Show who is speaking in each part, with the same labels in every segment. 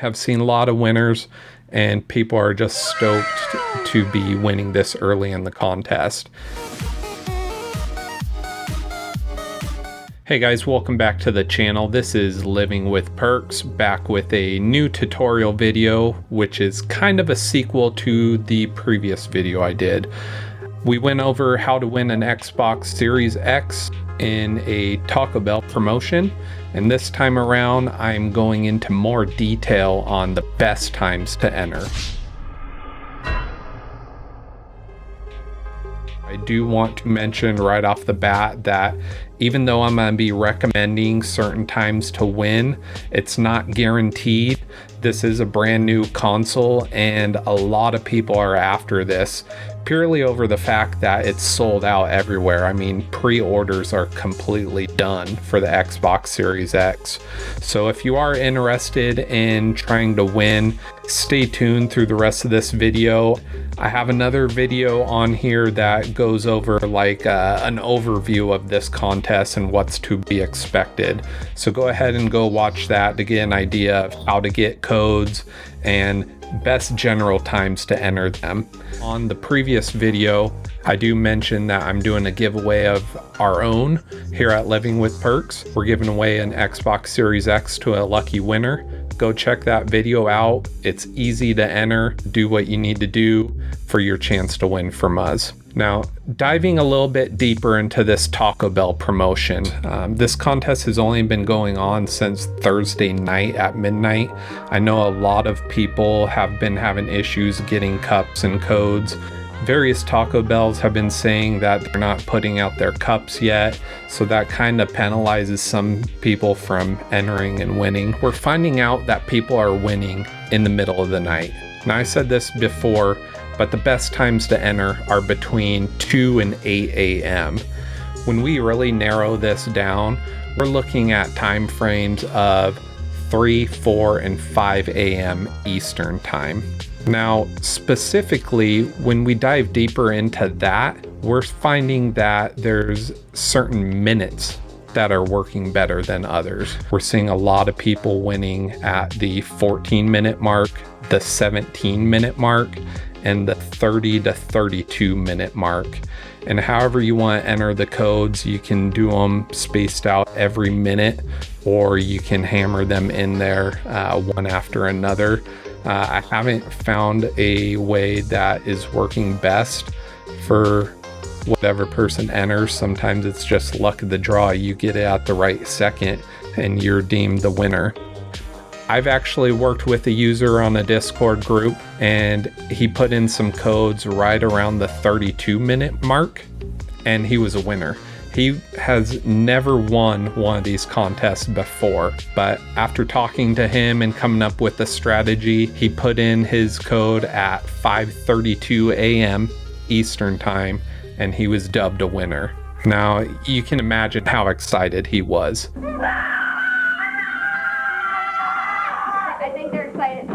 Speaker 1: Have seen a lot of winners, and people are just stoked to be winning this early in the contest. Hey guys, welcome back to the channel. This is Living with Perks, back with a new tutorial video, which is kind of a sequel to the previous video I did. We went over how to win an Xbox Series X in a Taco Bell promotion, and this time around I'm going into more detail on the best times to enter. I do want to mention right off the bat that even though I'm going to be recommending certain times to win, it's not guaranteed. This is a brand new console and a lot of people are after this purely over the fact that it's sold out everywhere. I mean, pre-orders are completely done for the Xbox Series X. So if you are interested in trying to win, stay tuned through the rest of this video. I have another video on here that goes over like an overview of this contest and what's to be expected. So go ahead and go watch that to get an idea of how to get codes and best general times to enter them. On the previous video, I do mention that I'm doing a giveaway of our own here at Living with Perks. We're giving away an Xbox Series X to a lucky winner. Go check that video out. It's easy to enter. Do what you need to do for your chance to win from us. Now, diving a little bit deeper into this Taco Bell promotion, this contest has only been going on since Thursday night at midnight. I know a lot of people have been having issues getting cups and codes. Various Taco Bells have been saying that they're not putting out their cups yet, so that kind of penalizes some people from entering and winning. We're finding out that people are winning in the middle of the night. Now, I said this before, but the best times to enter are between 2 and 8 a.m. When we really narrow this down, we're looking at time frames of 3, 4, and 5 a.m. Eastern time. Now, specifically, when we dive deeper into that, we're finding that there's certain minutes that are working better than others. We're seeing a lot of people winning at the 14-minute mark, the 17-minute mark, and the 30 to 32-minute mark. And however you want to enter the codes, you can do them spaced out every minute, or you can hammer them in there one after another. I haven't found a way that is working best for whatever person enters. Sometimes it's just luck of the draw. You get it at the right second and you're deemed the winner. I've actually worked with a user on a Discord group and he put in some codes right around the 32-minute mark and he was a winner. He has never won one of these contests before, but after talking to him and coming up with a strategy, he put in his code at 5:32 a.m. Eastern time, and he was dubbed a winner. Now, you can imagine how excited he was.
Speaker 2: I think they're excited.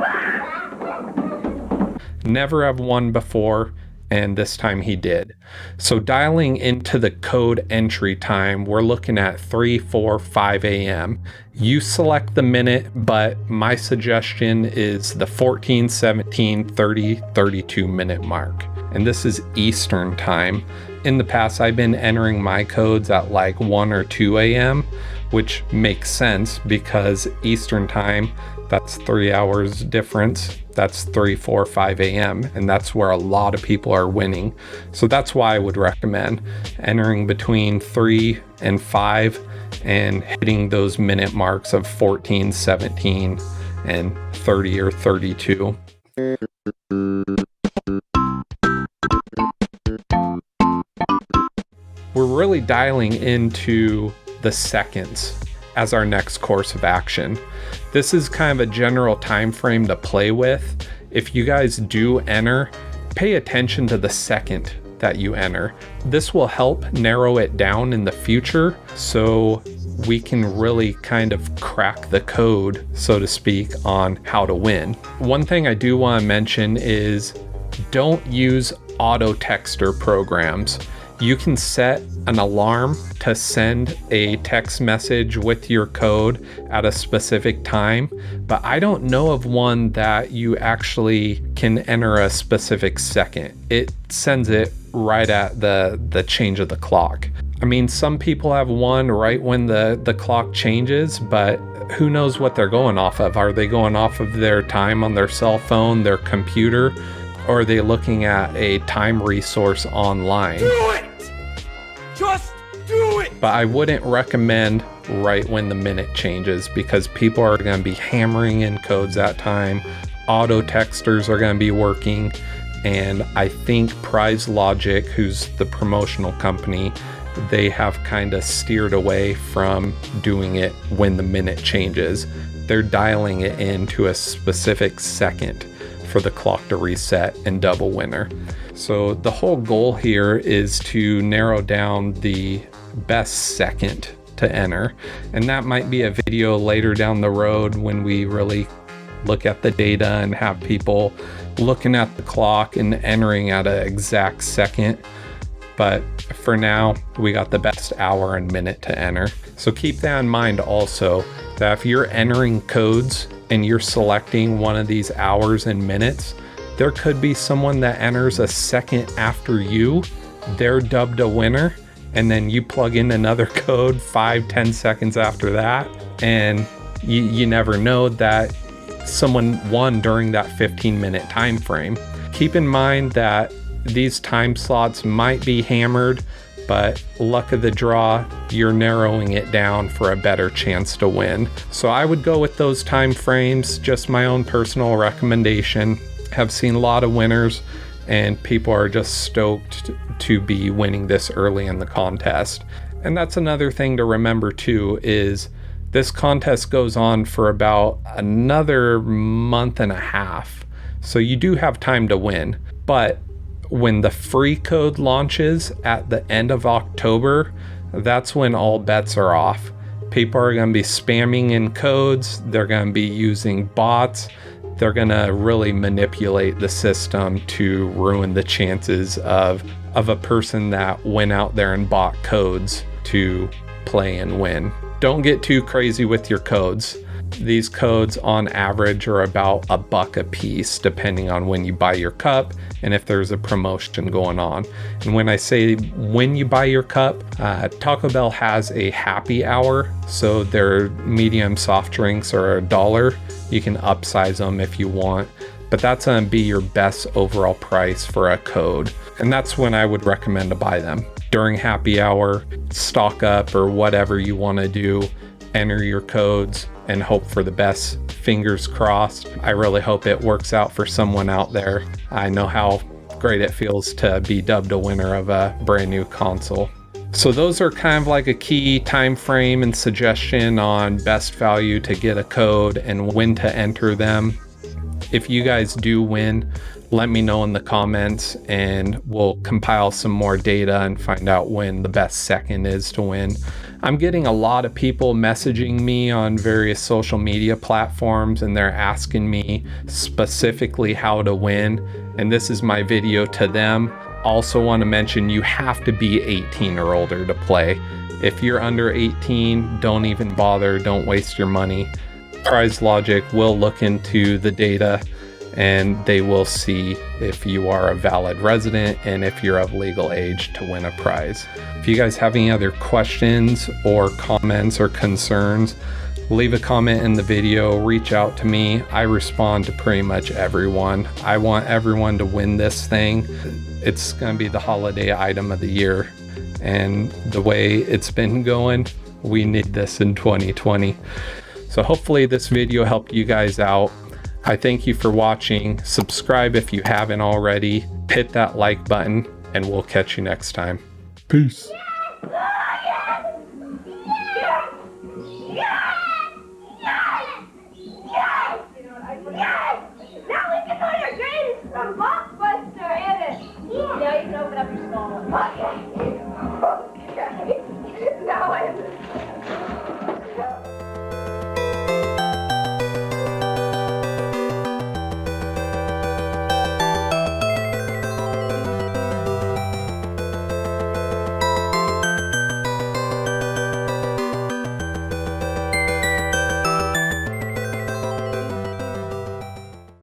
Speaker 1: Never have won before, and this time he did. So dialing into the code entry time, we're looking at 3, 4, 5 a.m. You select the minute, but my suggestion is the 14, 17, 30, 32 minute mark. And this is Eastern time. In the past, I've been entering my codes at like 1 or 2 a.m., which makes sense because Eastern time, that's 3 hours difference. That's 3, 4, 5 a.m. and that's where a lot of people are winning. So that's why I would recommend entering between 3 and 5 and hitting those minute marks of 14, 17, and 30 or 32. We're really dialing into the seconds as our next course of action. This is kind of a general time frame to play with. If you guys do enter, pay attention to the second that you enter. This will help narrow it down in the future so we can really kind of crack the code, so to speak, on how to win. One thing I do want to mention is don't use auto texter programs. You can set an alarm to send a text message with your code at a specific time, but I don't know of one that you actually can enter a specific second. It sends it right at the change of the clock. I mean, some people have one right when the clock changes, but who knows what they're going off of? Are they going off of their time on their cell phone, their computer, or are they looking at a time resource online?
Speaker 3: Do it! Just do it!
Speaker 1: But I wouldn't recommend right when the minute changes, because people are going to be hammering in codes that time. Auto texters are going to be working. And I think Prize Logic, who's the promotional company, they have kind of steered away from doing it when the minute changes. They're dialing it into a specific second for the clock to reset and double winner. So the whole goal here is to narrow down the best second to enter. And that might be a video later down the road when we really look at the data and have people looking at the clock and entering at an exact second. But for now, we got the best hour and minute to enter. So keep that in mind also, that if you're entering codes and you're selecting one of these hours and minutes, there could be someone that enters a second after you. They're dubbed a winner, and then you plug in another code 5-10 seconds after that, and you never know that someone won during that 15-minute time frame. Keep in mind that these time slots might be hammered, but luck of the draw, you're narrowing it down for a better chance to win. So I would go with those time frames, just my own personal recommendation. Have seen a lot of winners, and people are just stoked to be winning this early in the contest. And that's another thing to remember too, is this contest goes on for about another month and a half. So you do have time to win, but when the free code launches at the end of October, that's when all bets are off. People are going to be spamming in codes. They're going to be using bots. They're going to really manipulate the system to ruin the chances of a person that went out there and bought codes to play and win. Don't get too crazy with your codes. These codes on average are about $1 a piece, depending on when you buy your cup and if there's a promotion going on. And when I say when you buy your cup, Taco Bell has a happy hour. So their medium soft drinks are $1. You can upsize them if you want, but that's going to be your best overall price for a code. And that's when I would recommend to buy them. During happy hour, stock up or whatever you want to do, enter your codes and hope for the best. Fingers crossed. I really hope it works out for someone out there. I know how great it feels to be dubbed a winner of a brand new console. So those are kind of like a key time frame and suggestion on best value to get a code and when to enter them. If you guys do win, let me know in the comments and we'll compile some more data and find out when the best second is to win. I'm getting a lot of people messaging me on various social media platforms, and they're asking me specifically how to win, and this is my video to them. Also want to mention, you have to be 18 or older to play. If you're under 18, don't even bother, don't waste your money. Prize Logic will look into the data and they will see if you are a valid resident and if you're of legal age to win a prize. If you guys have any other questions or comments or concerns, leave a comment in the video, reach out to me. I respond to pretty much everyone. I want everyone to win this thing. It's going to be the holiday item of the year, and the way it's been going, we need this in 2020. So hopefully this video helped you guys out. I thank you for watching. Subscribe if you haven't already. Hit that like button, and we'll catch you next time. Peace.